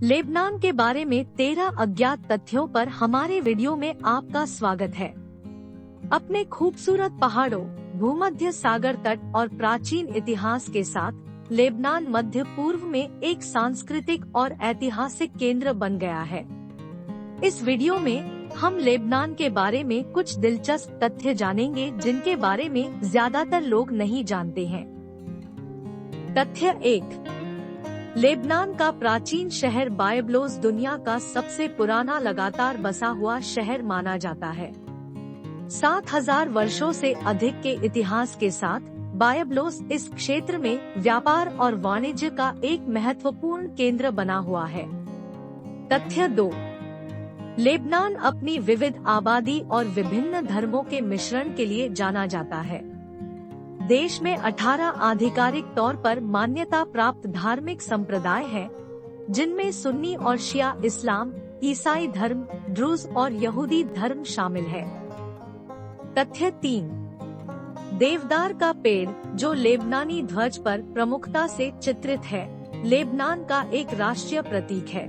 Lebanon के बारे में 13 अज्ञात तथ्यों पर हमारे वीडियो में आपका स्वागत है। अपने खूबसूरत पहाड़ों, भूमध्य सागर तट और प्राचीन इतिहास के साथ लेबनान मध्य पूर्व में एक सांस्कृतिक और ऐतिहासिक केंद्र बन गया है। इस वीडियो में हम लेबनान के बारे में कुछ दिलचस्प तथ्य जानेंगे जिनके बारे में ज्यादातर लोग नहीं जानते हैं। तथ्य 1। लेबनान का प्राचीन शहर बायबलोस दुनिया का सबसे पुराना लगातार बसा हुआ शहर माना जाता है। 7000 वर्षों से अधिक के इतिहास के साथ बायबलोस इस क्षेत्र में व्यापार और वाणिज्य का एक महत्वपूर्ण केंद्र बना हुआ है। तथ्य 2। लेबनान अपनी विविध आबादी और विभिन्न धर्मों के मिश्रण के लिए जाना जाता है। देश में 18 आधिकारिक तौर पर मान्यता प्राप्त धार्मिक संप्रदाय हैं, जिनमें सुन्नी और शिया इस्लाम, ईसाई धर्म, ड्रूज और यहूदी धर्म शामिल है। तथ्य 3। देवदार का पेड़, जो लेबनानी ध्वज पर प्रमुखता से चित्रित है, लेबनान का एक राष्ट्रीय प्रतीक है।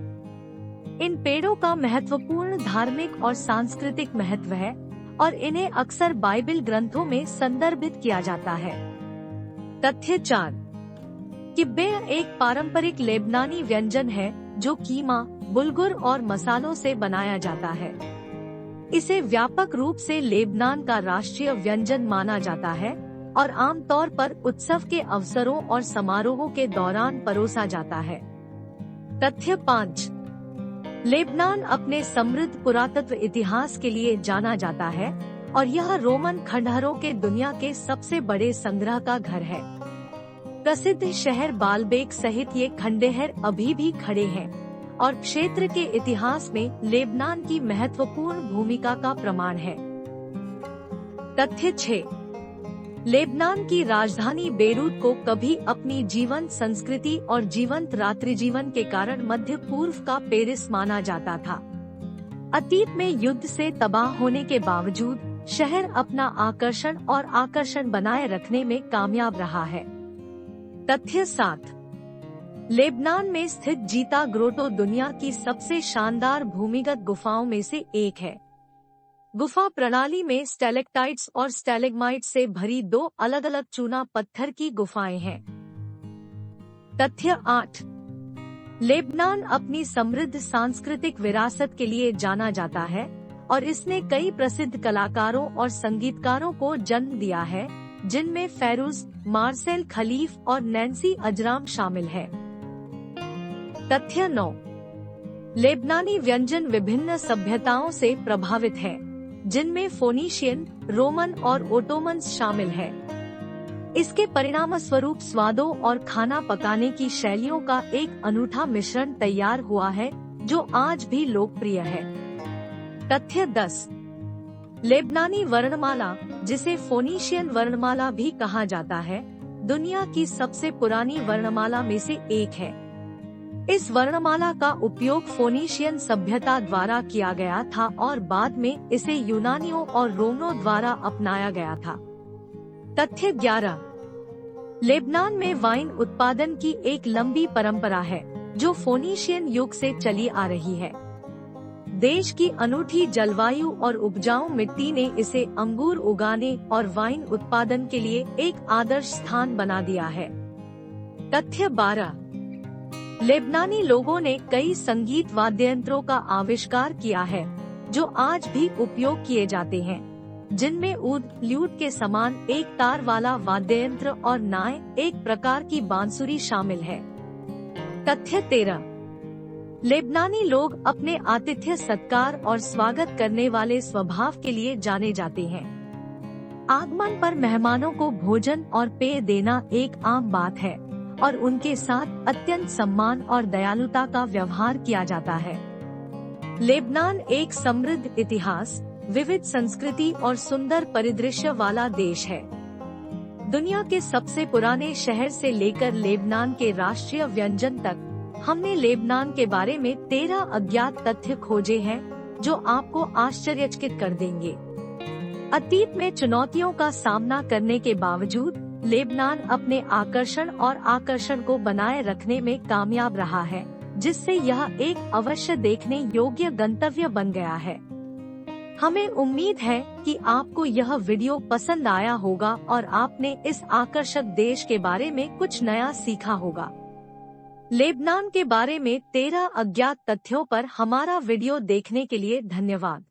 इन पेड़ों का महत्वपूर्ण धार्मिक और सांस्कृतिक महत्व है और इन्हें अक्सर बाइबल ग्रंथों में संदर्भित किया जाता है। तथ्य 4। किब्बे एक पारंपरिक लेबनानी व्यंजन है जो कीमा, बुलगुर और मसालों से बनाया जाता है। इसे व्यापक रूप से लेबनान का राष्ट्रीय व्यंजन माना जाता है और आमतौर पर उत्सव के अवसरों और समारोहों के दौरान परोसा जाता है। तथ्य 5। लेबनान अपने समृद्ध पुरातत्व इतिहास के लिए जाना जाता है और यह रोमन खंडहरों के दुनिया के सबसे बड़े संग्रह का घर है। प्रसिद्ध शहर बालबेक सहित ये खंडहर अभी भी खड़े हैं और क्षेत्र के इतिहास में लेबनान की महत्वपूर्ण भूमिका का प्रमाण है। तथ्य 6। लेबनान की राजधानी बेरूत को कभी अपनी जीवंत संस्कृति और जीवंत रात्रि जीवन के कारण मध्य पूर्व का पेरिस माना जाता था। अतीत में युद्ध से तबाह होने के बावजूद शहर अपना आकर्षण बनाए रखने में कामयाब रहा है। तथ्य 7। लेबनान में स्थित जीता ग्रोटो दुनिया की सबसे शानदार भूमिगत गुफाओं में से एक है। गुफा प्रणाली में स्टैलेक्टाइट्स और स्टैलेग्माइट्स से भरी 2 अलग-अलग चूना पत्थर की गुफाएं हैं। तथ्य 8। लेबनान अपनी समृद्ध सांस्कृतिक विरासत के लिए जाना जाता है और इसने कई प्रसिद्ध कलाकारों और संगीतकारों को जन्म दिया है, जिनमें फैरूज, मार्सेल खलीफ और नैन्सी अजराम शामिल है। तथ्य 9। लेबनानी व्यंजन विभिन्न सभ्यताओं से प्रभावित है, जिनमें फोनीशियन, रोमन और ओटोमन्स शामिल है। इसके परिणामस्वरूप स्वादों और खाना पकाने की शैलियों का एक अनूठा मिश्रण तैयार हुआ है, जो आज भी लोकप्रिय है। तथ्य 10। लेबनानी वर्णमाला, जिसे फोनीशियन वर्णमाला भी कहा जाता है, दुनिया की सबसे पुरानी वर्णमाला में से एक है। इस वर्णमाला का उपयोग फोनीशियन सभ्यता द्वारा किया गया था और बाद में इसे यूनानियों और रोमनों द्वारा अपनाया गया था। तथ्य 11। लेबनान में वाइन उत्पादन की एक लंबी परंपरा है, जो फोनीशियन युग से चली आ रही है। देश की अनूठी जलवायु और उपजाऊ मिट्टी ने इसे अंगूर उगाने और वाइन उत्पादन के लिए एक आदर्श स्थान बना दिया है। तथ्य 12। लेबनानी लोगों ने कई संगीत वाद्ययंत्रों का आविष्कार किया है, जो आज भी उपयोग किए जाते हैं, जिनमें ऊद, ल्यूट के समान एक तार वाला वाद्ययंत्र और नाय, एक प्रकार की बांसुरी शामिल है। तथ्य 13। लेबनानी लोग अपने आतिथ्य सत्कार और स्वागत करने वाले स्वभाव के लिए जाने जाते हैं। आगमन पर मेहमानों को भोजन और पेय देना एक आम बात है और उनके साथ अत्यंत सम्मान और दयालुता का व्यवहार किया जाता है। लेबनान एक समृद्ध इतिहास, विविध संस्कृति और सुंदर परिदृश्य वाला देश है। दुनिया के सबसे पुराने शहर से लेकर लेबनान के राष्ट्रीय व्यंजन तक हमने लेबनान के बारे में 13 अज्ञात तथ्य खोजे हैं, जो आपको आश्चर्यचकित कर देंगे। अतीत में चुनौतियों का सामना करने के बावजूद लेबनान अपने आकर्षण को बनाए रखने में कामयाब रहा है, जिससे यह एक अवश्य देखने योग्य गंतव्य बन गया है। हमें उम्मीद है कि आपको यह वीडियो पसंद आया होगा और आपने इस आकर्षक देश के बारे में कुछ नया सीखा होगा। लेबनान के बारे में 13 अज्ञात तथ्यों पर हमारा वीडियो देखने के लिए धन्यवाद।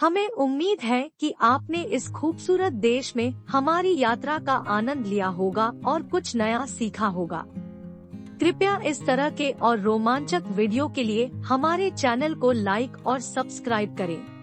हमें उम्मीद है कि आपने इस खूबसूरत देश में हमारी यात्रा का आनंद लिया होगा और कुछ नया सीखा होगा। कृपया इस तरह के और रोमांचक वीडियो के लिए हमारे चैनल को लाइक और सब्सक्राइब करें।